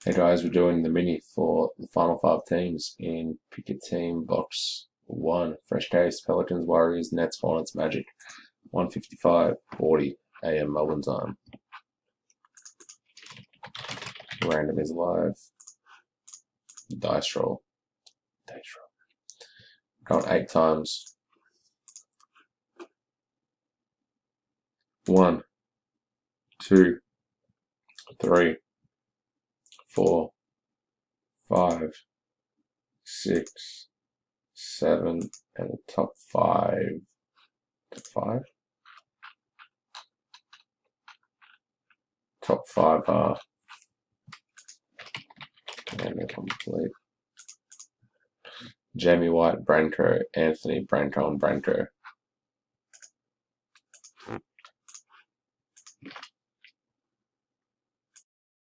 Hey guys, we're doing the mini for the final five teams in Pick a Team Box 1. Fresh Case, Pelicans, Warriors, Nets, Hornets, Magic. 1:55:40 a.m. Melbourne time. Random is live. Dice roll. Dice roll. Count 8 times. 1, 2, 3, 4, 5, 6, 7, and the top 5. Top 5? Top 5 are and complete. Jamie White, Branco, Anthony, Branco, and Branco.